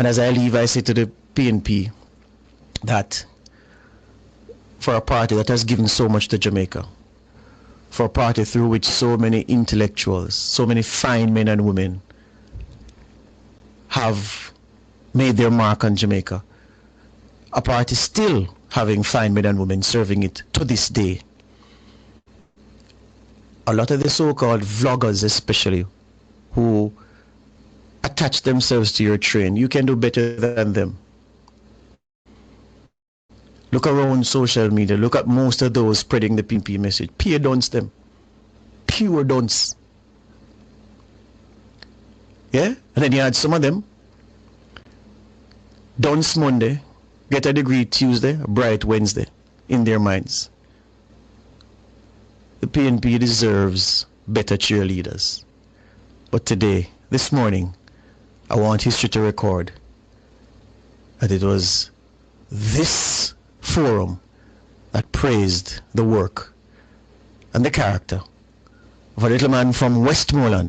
And as I leave, I say to the PNP that for a party that has given so much to Jamaica, for a party through which so many intellectuals, so many fine men and women have made their mark on Jamaica, a party still having fine men and women serving it to this day. A lot of the so-called vloggers especially, who attach themselves to your train, you can do better than them. Look around social media, look at most of those spreading the PNP message. Pure dunce them. Pure dunce. Yeah? And then you had some of them, dunce Monday, get a degree Tuesday, bright Wednesday in their minds. The PNP deserves better cheerleaders. But today, this morning, I want history to record that it was this forum that praised the work and the character of a little man from Westmoreland